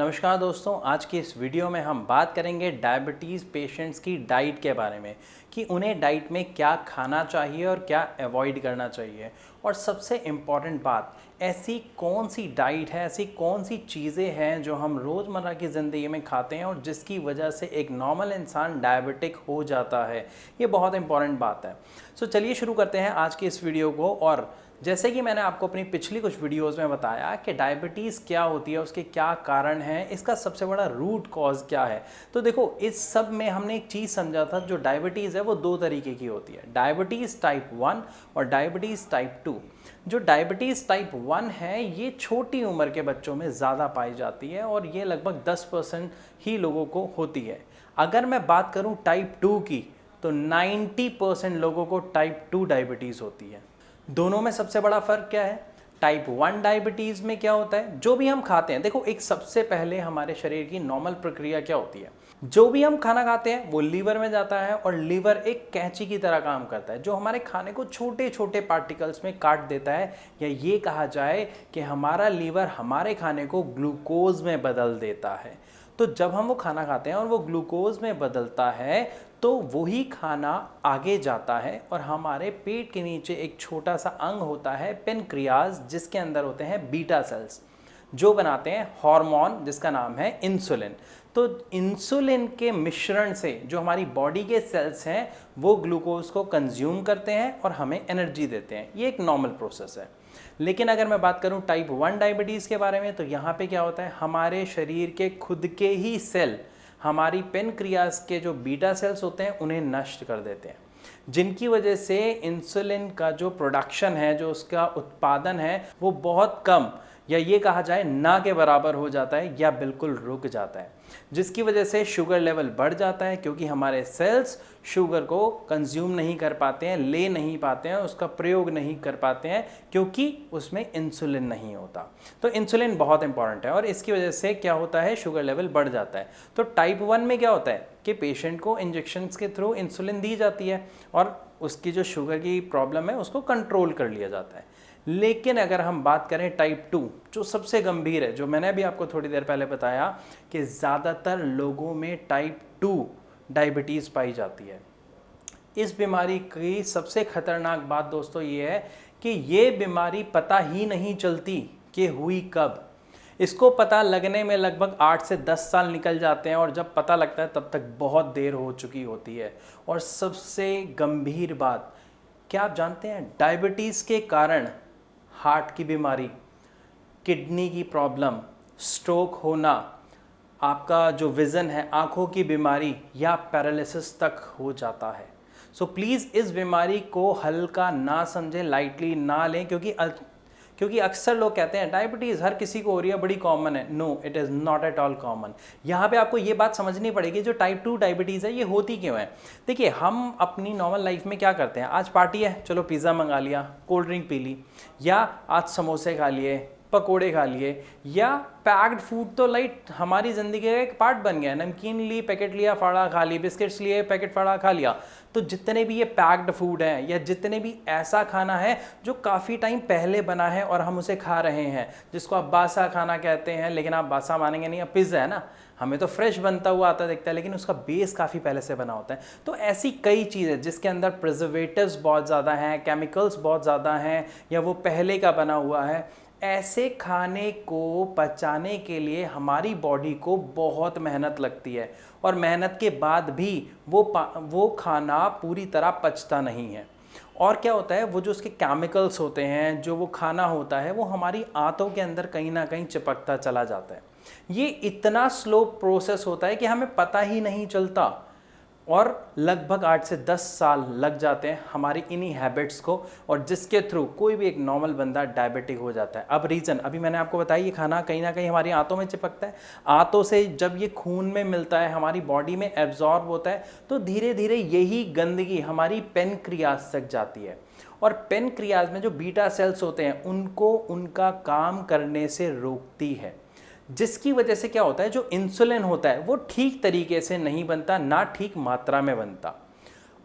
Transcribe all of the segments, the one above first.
नमस्कार दोस्तों, आज की इस वीडियो में हम बात करेंगे डायबिटीज़ पेशेंट्स की डाइट के बारे में कि उन्हें डाइट में क्या खाना चाहिए और क्या अवॉइड करना चाहिए। और सबसे इम्पॉर्टेंट बात, ऐसी कौन सी डाइट है, ऐसी कौन सी चीज़ें हैं जो हम रोज़मर्रा की ज़िंदगी में खाते हैं और जिसकी वजह से एक नॉर्मल इंसान डायबिटिक हो जाता है। ये बहुत इंपॉर्टेंट बात है। सो चलिए शुरू करते हैं आज की इस वीडियो को। और जैसे कि मैंने आपको अपनी पिछली कुछ वीडियोस में बताया कि डायबिटीज़ क्या होती है, उसके क्या कारण हैं, इसका सबसे बड़ा रूट कॉज क्या है। तो देखो, इस सब में हमने एक चीज़ समझा था, जो डायबिटीज़ है वो दो तरीके की होती है, डायबिटीज़ टाइप 1 और डायबिटीज़ टाइप 2। जो डायबिटीज़ टाइप 1 है ये छोटी उम्र के बच्चों में ज़्यादा पाई जाती है और ये लगभग 10% ही लोगों को होती है। अगर मैं बात करूँ टाइप 2 की, तो 90% लोगों को टाइप 2 डायबिटीज़ होती है। दोनों में सबसे बड़ा फ़र्क क्या है? टाइप 1 डायबिटीज़ में क्या होता है, जो भी हम खाते हैं, देखो एक सबसे पहले हमारे शरीर की नॉर्मल प्रक्रिया क्या होती है, जो भी हम खाना खाते हैं वो लीवर में जाता है और लीवर एक कैंची की तरह काम करता है, जो हमारे खाने को छोटे छोटे पार्टिकल्स में काट देता है, या ये कहा जाए कि हमारा लीवर हमारे खाने को ग्लूकोज में बदल देता है। तो जब हम वो खाना खाते हैं और वो ग्लूकोज में बदलता है, तो वही खाना आगे जाता है और हमारे पेट के नीचे एक छोटा सा अंग होता है पेनक्रियाज, जिसके अंदर होते हैं बीटा सेल्स जो बनाते हैं हार्मोन जिसका नाम है इंसुलिन। तो इंसुलिन के मिश्रण से जो हमारी बॉडी के सेल्स हैं वो ग्लूकोज को कंज्यूम करते हैं और हमें एनर्जी देते हैं। ये एक नॉर्मल प्रोसेस है। लेकिन अगर मैं बात करूं टाइप 1 डायबिटीज़ के बारे में, तो यहाँ पे क्या होता है, हमारे शरीर के खुद के ही सेल हमारी पेनक्रियाज के जो बीटा सेल्स होते हैं उन्हें नष्ट कर देते हैं, जिनकी वजह से इंसुलिन का जो प्रोडक्शन है, जो उसका उत्पादन है, वो बहुत कम, या ये कहा जाए ना के बराबर हो जाता है या बिल्कुल रुक जाता है, जिसकी वजह से शुगर लेवल बढ़ जाता है, क्योंकि हमारे सेल्स शुगर को कंज्यूम नहीं कर पाते हैं, ले नहीं पाते हैं, उसका प्रयोग नहीं कर पाते हैं, क्योंकि उसमें इंसुलिन नहीं होता। तो इंसुलिन बहुत इंपॉर्टेंट है और इसकी वजह से क्या होता है, शुगर लेवल बढ़ जाता है। तो टाइप 1 में क्या होता है कि पेशेंट को इंजेक्शंस के थ्रू इंसुलिन दी जाती है और उसकी जो शुगर की प्रॉब्लम है उसको कंट्रोल कर लिया जाता है। लेकिन अगर हम बात करें टाइप 2, जो सबसे गंभीर है, जो मैंने भी आपको थोड़ी देर पहले बताया कि ज़्यादातर लोगों में टाइप 2 डायबिटीज़ पाई जाती है। इस बीमारी की सबसे खतरनाक बात दोस्तों ये है कि ये बीमारी पता ही नहीं चलती कि हुई कब। इसको पता लगने में लगभग 8 से 10 साल निकल जाते हैं और जब पता लगता है तब तक बहुत देर हो चुकी होती है। और सबसे गंभीर बात, क्या आप जानते हैं, डायबिटीज़ के कारण हार्ट की बीमारी, किडनी की प्रॉब्लम, स्ट्रोक होना, आपका जो विज़न है, आँखों की बीमारी या पैरालिसिस तक हो जाता है। सो प्लीज़ इस बीमारी को हल्का ना समझें, लाइटली ना लें, क्योंकि अक्सर लोग कहते हैं डायबिटीज़ हर किसी को हो रही है, बड़ी कॉमन है। No, it is not at all common. यहाँ पे आपको ये बात समझनी पड़ेगी, जो टाइप 2 डायबिटीज़ है ये होती क्यों है। देखिए, हम अपनी नॉर्मल लाइफ में क्या करते हैं, आज पार्टी है, चलो पिज़्ज़ा मंगा लिया, कोल्ड ड्रिंक पी ली, या आज समोसे खा लिए, पकोड़े खा लिए, या पैक्ड फूड तो लाइट हमारी ज़िंदगी का एक पार्ट बन गया है। नमकीन ली, पैकेट लिया, फाड़ा खा ली, बिस्किट्स लिए, पैकेट फाड़ा खा लिया। तो जितने भी ये पैक्ड फूड हैं, या जितने भी ऐसा खाना है जो काफ़ी टाइम पहले बना है और हम उसे खा रहे हैं, जिसको आप बासा खाना कहते हैं, लेकिन आप बासा मानेंगे नहीं, अब पिज़्ज़ा है ना, हमें तो फ्रेश बनता हुआ आता दिखता है, लेकिन उसका बेस काफ़ी पहले से बना होता है। तो ऐसी कई चीज़ें जिसके अंदर प्रिजर्वेटिव्स बहुत ज़्यादा हैं, केमिकल्स बहुत ज़्यादा हैं, या वो पहले का बना हुआ है, ऐसे खाने को पचाने के लिए हमारी बॉडी को बहुत मेहनत लगती है और मेहनत के बाद भी वो खाना पूरी तरह पचता नहीं है। और क्या होता है, वो जो उसके केमिकल्स होते हैं, जो वो खाना होता है, वो हमारी आंतों के अंदर कहीं ना कहीं चिपकता चला जाता है। ये इतना स्लो प्रोसेस होता है कि हमें पता ही नहीं चलता और लगभग 8 से 10 साल लग जाते हैं हमारी इन्हीं हैबिट्स को, और जिसके थ्रू कोई भी एक नॉर्मल बंदा डायबिटिक हो जाता है। अब रीज़न अभी मैंने आपको बताया, ये खाना कहीं ना कहीं हमारी आंतों में चिपकता है, आंतों से जब ये खून में मिलता है, हमारी बॉडी में एब्जॉर्ब होता है, तो धीरे धीरे यही गंदगी हमारी पेनक्रियाज तक जाती है और पेनक्रियाज में जो बीटा सेल्स होते हैं उनको उनका काम करने से रोकती है, जिसकी वजह से क्या होता है, जो इंसुलिन होता है वो ठीक तरीके से नहीं बनता, ना ठीक मात्रा में बनता।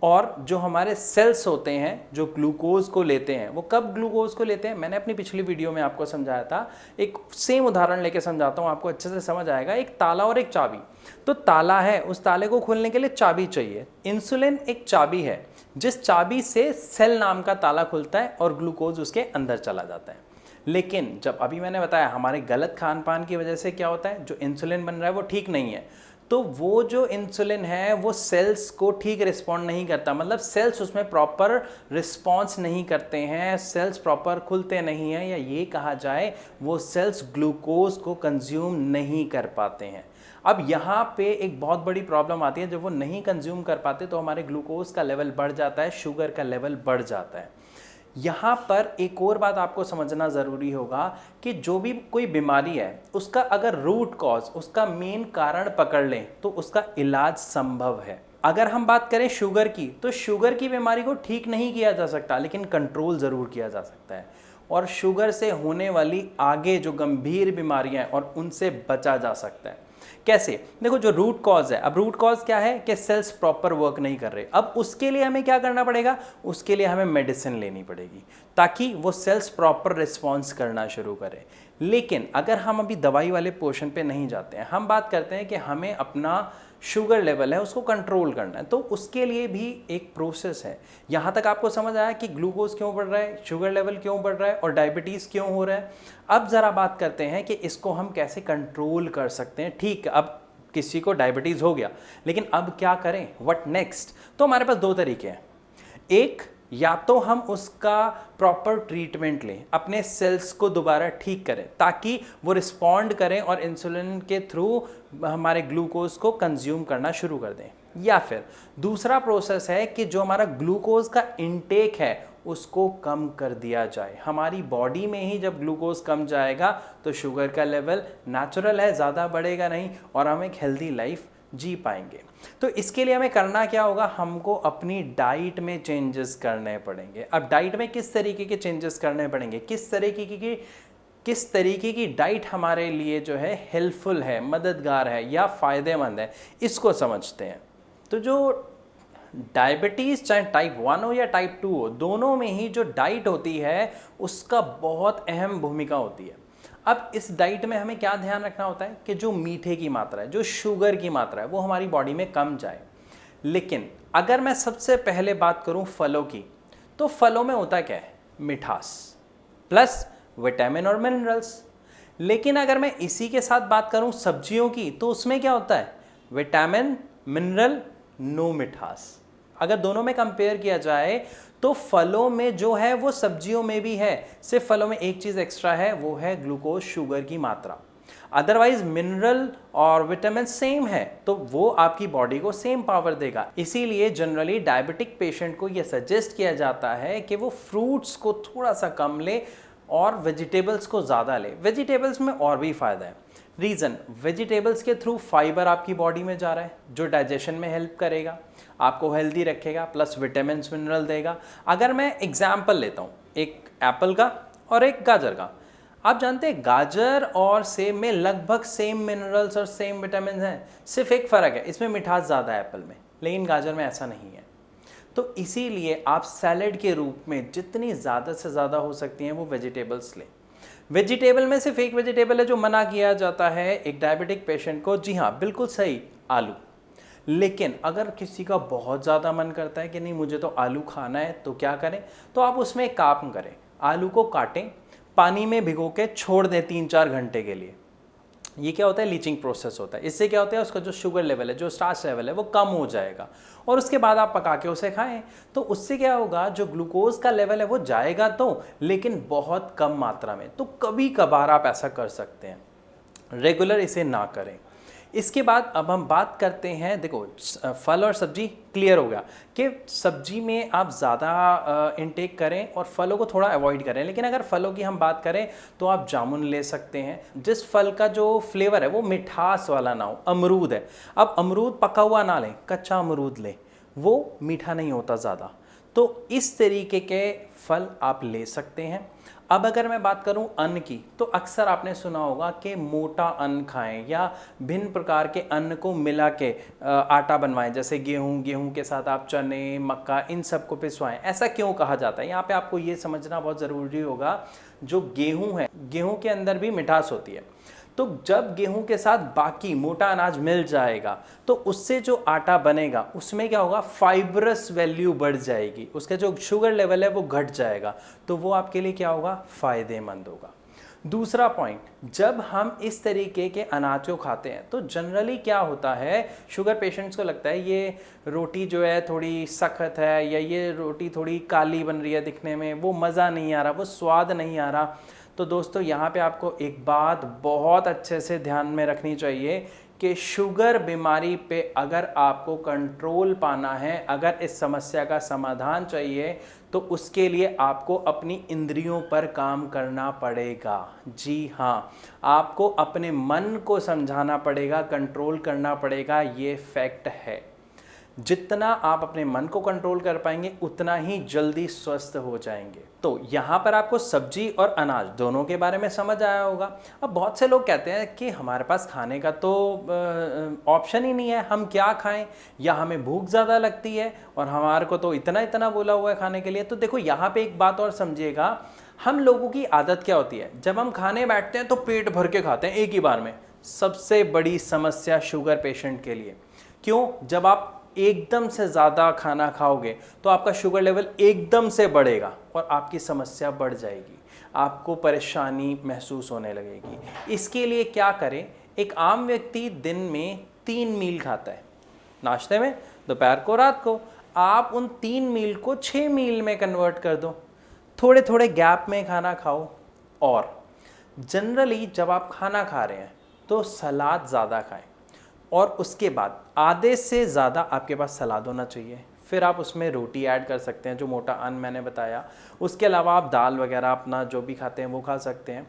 और जो हमारे सेल्स होते हैं जो ग्लूकोज को लेते हैं, वो कब ग्लूकोज को लेते हैं, मैंने अपनी पिछली वीडियो में आपको समझाया था। एक सेम उदाहरण लेके समझाता हूँ, आपको अच्छे से समझ आएगा। एक ताला और एक चाबी। तो ताला है, उस ताले को खोलने के लिए चाबी चाहिए। इंसुलिन एक चाबी है, जिस चाबी से सेल नाम का ताला खुलता है और ग्लूकोज उसके अंदर चला जाता है। लेकिन जब अभी मैंने बताया हमारे गलत खान पान की वजह से क्या होता है, जो इंसुलिन बन रहा है वो ठीक नहीं है, तो वो जो इंसुलिन है वो सेल्स को ठीक रिस्पॉन्ड नहीं करता, मतलब सेल्स उसमें प्रॉपर रिस्पॉन्स नहीं करते हैं, सेल्स प्रॉपर खुलते नहीं हैं, या ये कहा जाए वो सेल्स ग्लूकोज को कंज्यूम नहीं कर पाते हैं। अब यहाँ पे एक बहुत बड़ी प्रॉब्लम आती है, जब वो नहीं कंज्यूम कर पाते तो हमारे ग्लूकोज का लेवल बढ़ जाता है, शुगर का लेवल बढ़ जाता है। यहाँ पर एक और बात आपको समझना ज़रूरी होगा कि जो भी कोई बीमारी है उसका अगर रूट कॉज, उसका मेन कारण पकड़ लें तो उसका इलाज संभव है। अगर हम बात करें शुगर की, तो शुगर की बीमारी को ठीक नहीं किया जा सकता, लेकिन कंट्रोल ज़रूर किया जा सकता है, और शुगर से होने वाली आगे जो गंभीर बीमारियां हैं और उनसे बचा जा सकता है। कैसे? देखो, जो रूट कॉज है, अब रूट कॉज क्या है कि सेल्स प्रॉपर वर्क नहीं कर रहे। अब उसके लिए हमें क्या करना पड़ेगा, उसके लिए हमें मेडिसिन लेनी पड़ेगी ताकि वो सेल्स प्रॉपर रिस्पॉन्स करना शुरू करें। लेकिन अगर हम अभी दवाई वाले पोर्शन पे नहीं जाते हैं, हम बात करते हैं कि हमें अपना शुगर लेवल है उसको कंट्रोल करना है, तो उसके लिए भी एक प्रोसेस है। यहाँ तक आपको समझ आया कि ग्लूकोज क्यों बढ़ रहा है, शुगर लेवल क्यों बढ़ रहा है और डायबिटीज़ क्यों हो रहा है। अब ज़रा बात करते हैं कि इसको हम कैसे कंट्रोल कर सकते हैं। ठीक, अब किसी को डायबिटीज़ हो गया, लेकिन अब क्या करें, व्हाट नेक्स्ट? तो हमारे पास दो तरीके हैं। एक, या तो हम उसका प्रॉपर ट्रीटमेंट लें, अपने सेल्स को दोबारा ठीक करें ताकि वो रिस्पॉन्ड करें और इंसुलिन के थ्रू हमारे ग्लूकोज को कंज्यूम करना शुरू कर दें। या फिर दूसरा प्रोसेस है कि जो हमारा ग्लूकोज का इनटेक है उसको कम कर दिया जाए। हमारी बॉडी में ही जब ग्लूकोज कम जाएगा तो शुगर का लेवल नेचुरल है, ज़्यादा बढ़ेगा नहीं और हम एक हेल्दी लाइफ जी पाएंगे। तो इसके लिए हमें करना क्या होगा, हमको अपनी डाइट में चेंजेस करने पड़ेंगे। अब डाइट में किस तरीके के चेंजेस करने पड़ेंगे, किस तरीके की डाइट हमारे लिए जो है हेल्पफुल है, मददगार है या फ़ायदेमंद है, इसको समझते हैं। तो जो डायबिटीज़ चाहे टाइप 1 हो या टाइप 2 हो, दोनों में ही जो डाइट होती है उसका बहुत अहम भूमिका होती है। अब इस डाइट में हमें क्या ध्यान रखना होता है कि जो मीठे की मात्रा है, जो शुगर की मात्रा है, वो हमारी बॉडी में कम जाए। लेकिन अगर मैं सबसे पहले बात करूं फलों की, तो फलों में होता क्या है, मिठास प्लस विटामिन और मिनरल्स। लेकिन अगर मैं इसी के साथ बात करूं सब्जियों की, तो उसमें क्या होता है, विटामिन, मिनरल, नो मिठास। अगर दोनों में कंपेयर किया जाए तो फलों में जो है वो सब्जियों में भी है, सिर्फ फलों में एक चीज़ एक्स्ट्रा है, वो है ग्लूकोज, शुगर की मात्रा। अदरवाइज मिनरल और विटामिन सेम है, तो वो आपकी बॉडी को सेम पावर देगा। इसीलिए जनरली डायबिटिक पेशेंट को ये सजेस्ट किया जाता है कि वो फ्रूट्स को थोड़ा सा कम ले और वेजिटेबल्स को ज़्यादा ले। वेजिटेबल्स में और भी फ़ायदा है। रीज़न, वेजिटेबल्स के थ्रू फाइबर आपकी बॉडी में जा रहा है जो डाइजेशन में हेल्प करेगा, आपको हेल्दी रखेगा, प्लस विटामिन मिनरल देगा। अगर मैं एग्जाम्पल लेता हूँ एक एप्पल का और एक गाजर का, आप जानते हैं गाजर और सेब में लगभग सेम मिनरल्स और सेम विटामिन हैं, सिर्फ एक फ़र्क है, इसमें मिठास ज़्यादा है एप्पल में, लेकिन गाजर में ऐसा नहीं है। तो इसीलिए आप सैलेड के रूप में जितनी ज़्यादा से ज़्यादा हो सकती हैं वो वेजिटेबल्स लें। वेजिटेबल में सिर्फ एक वेजिटेबल है जो मना किया जाता है एक डायबिटिक पेशेंट को, जी हाँ बिल्कुल सही, आलू। लेकिन अगर किसी का बहुत ज़्यादा मन करता है कि नहीं मुझे तो आलू खाना है, तो क्या करें, तो आप उसमें एक काम करें, आलू को काटें, पानी में भिगो के छोड़ दें 3-4 घंटे के लिए। ये क्या होता है, लीचिंग प्रोसेस होता है। इससे क्या होता है, उसका जो शुगर लेवल है, जो स्टार्च लेवल है, वो कम हो जाएगा और उसके बाद आप पका के उसे खाएं। तो उससे क्या होगा, जो ग्लूकोज का लेवल है वो जाएगा तो, लेकिन बहुत कम मात्रा में। तो कभी कभार आप ऐसा कर सकते हैं, रेगुलर इसे ना करें। इसके बाद अब हम बात करते हैं, देखो फल और सब्जी क्लियर हो गया कि सब्जी में आप ज़्यादा इनटेक करें और फलों को थोड़ा अवॉइड करें। लेकिन अगर फलों की हम बात करें तो आप जामुन ले सकते हैं, जिस फल का जो फ्लेवर है वो मिठास वाला ना हो। अमरूद है, अब अमरूद पका हुआ ना लें, कच्चा अमरूद लें, वो मीठा नहीं होता ज़्यादा। तो इस तरीके के फल आप ले सकते हैं। अब अगर मैं बात करूं अन्न की, तो अक्सर आपने सुना होगा कि मोटा अन्न खाएं या भिन्न प्रकार के अन्न को मिला के आटा बनवाएं, जैसे गेहूं के साथ आप चने, मक्का, इन सब को पिसवाएं। ऐसा क्यों कहा जाता है? यहाँ पे आपको ये समझना बहुत ज़रूरी होगा, जो गेहूं है, गेहूं के अंदर भी मिठास होती है। तो जब गेहूं के साथ बाकी मोटा अनाज मिल जाएगा तो उससे जो आटा बनेगा उसमें क्या होगा, फाइब्रस वैल्यू बढ़ जाएगी, उसका जो शुगर लेवल है वो घट जाएगा, तो वो आपके लिए क्या होगा, फायदेमंद होगा। दूसरा पॉइंट, जब हम इस तरीके के अनाज को खाते हैं तो जनरली क्या होता है, शुगर पेशेंट्स को लगता है ये रोटी जो है थोड़ी सख्त है, या ये रोटी थोड़ी काली बन रही है दिखने में, वो मज़ा नहीं आ रहा, वो स्वाद नहीं आ रहा। तो दोस्तों यहाँ पे आपको एक बात बहुत अच्छे से ध्यान में रखनी चाहिए कि शुगर बीमारी पे अगर आपको कंट्रोल पाना है, अगर इस समस्या का समाधान चाहिए, तो उसके लिए आपको अपनी इंद्रियों पर काम करना पड़ेगा। जी हाँ, आपको अपने मन को समझाना पड़ेगा, कंट्रोल करना पड़ेगा, ये फैक्ट है। जितना आप अपने मन को कंट्रोल कर पाएंगे उतना ही जल्दी स्वस्थ हो जाएंगे। तो यहाँ पर आपको सब्जी और अनाज दोनों के बारे में समझ आया होगा। अब बहुत से लोग कहते हैं कि हमारे पास खाने का तो ऑप्शन ही नहीं है, हम क्या खाएं, या हमें भूख ज़्यादा लगती है और हमारे को तो इतना इतना बोला हुआ है खाने के लिए। तो देखो यहाँ पे एक बात और समझिएगा, हम लोगों की आदत क्या होती है, जब हम खाने बैठते हैं तो पेट भर के खाते हैं एक ही बार में। सबसे बड़ी समस्या शुगर पेशेंट के लिए। क्यों? जब आप एकदम से ज़्यादा खाना खाओगे तो आपका शुगर लेवल एकदम से बढ़ेगा और आपकी समस्या बढ़ जाएगी, आपको परेशानी महसूस होने लगेगी। इसके लिए क्या करें, एक आम व्यक्ति दिन में 3 मील खाता है, नाश्ते में, दोपहर को, रात को। आप उन 3 मील को 6 मील में कन्वर्ट कर दो, थोड़े थोड़े गैप में खाना खाओ। और जनरली जब आप खाना खा रहे हैं तो सलाद ज़्यादा खाएं, और उसके बाद आधे से ज़्यादा आपके पास सलाद होना चाहिए। फिर आप उसमें रोटी ऐड कर सकते हैं, जो मोटा अन्न मैंने बताया। उसके अलावा आप दाल वगैरह अपना जो भी खाते हैं वो खा सकते हैं।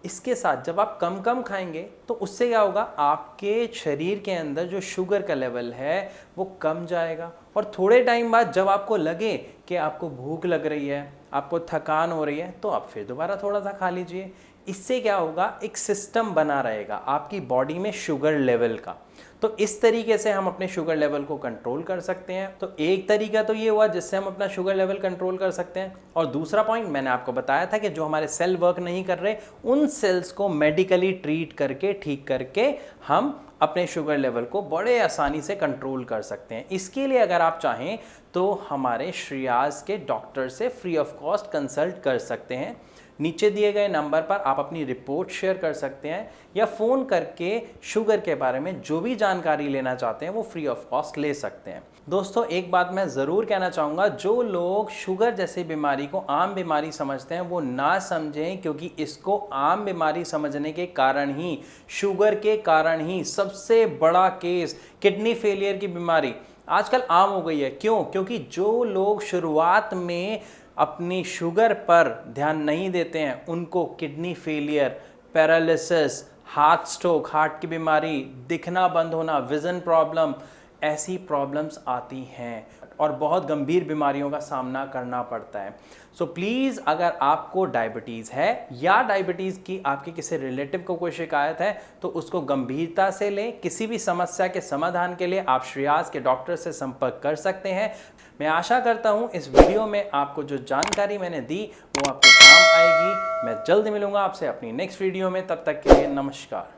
इसके साथ जब आप कम कम खाएंगे तो उससे क्या होगा, आपके शरीर के अंदर जो शुगर का लेवल है वो कम जाएगा। और थोड़े टाइम बाद जब आपको लगे कि आपको भूख लग रही है, आपको थकान हो रही है, तो आप फिर दोबारा थोड़ा सा खा लीजिए। इससे क्या होगा, एक सिस्टम बना रहेगा आपकी बॉडी में शुगर लेवल का। तो इस तरीके से हम अपने शुगर लेवल को कंट्रोल कर सकते हैं। तो एक तरीका तो ये हुआ जिससे हम अपना शुगर लेवल कंट्रोल कर सकते हैं। और दूसरा पॉइंट मैंने आपको बताया था कि जो हमारे सेल वर्क नहीं कर रहे, उन सेल्स को मेडिकली ट्रीट करके, ठीक करके हम अपने शुगर लेवल को बड़े आसानी से कंट्रोल कर सकते हैं। इसके लिए अगर आप चाहें तो हमारे श्रेयास के डॉक्टर से फ्री ऑफ कॉस्ट कंसल्ट कर सकते हैं। नीचे दिए गए नंबर पर आप अपनी रिपोर्ट शेयर कर सकते हैं, या फ़ोन करके शुगर के बारे में जो भी जानकारी लेना चाहते हैं वो फ्री ऑफ कॉस्ट ले सकते हैं। दोस्तों एक बात मैं ज़रूर कहना चाहूँगा, जो लोग शुगर जैसी बीमारी को आम बीमारी समझते हैं वो ना समझें, क्योंकि इसको आम बीमारी समझने के कारण ही, शुगर के कारण ही सबसे बड़ा केस किडनी फेलियर की बीमारी आजकल आम हो गई है। क्यों? क्योंकि जो लोग शुरुआत में अपनी शुगर पर ध्यान नहीं देते हैं, उनको kidney failure, paralysis, heart stroke, heart की बीमारी, दिखना बंद होना, विज़न प्रॉब्लम, ऐसी प्रॉब्लम्स आती हैं और बहुत गंभीर बीमारियों का सामना करना पड़ता है। सो प्लीज़, अगर आपको डायबिटीज़ है या डायबिटीज़ की आपके किसी रिलेटिव को कोई शिकायत है तो उसको गंभीरता से लें। किसी भी समस्या के समाधान के लिए आप श्रेयास के डॉक्टर से संपर्क कर सकते हैं। मैं आशा करता हूँ इस वीडियो में आपको जो जानकारी मैंने दी वो आपको काम आएगी। मैं जल्द मिलूँगा आपसे अपनी नेक्स्ट वीडियो में, तब तक के लिए नमस्कार।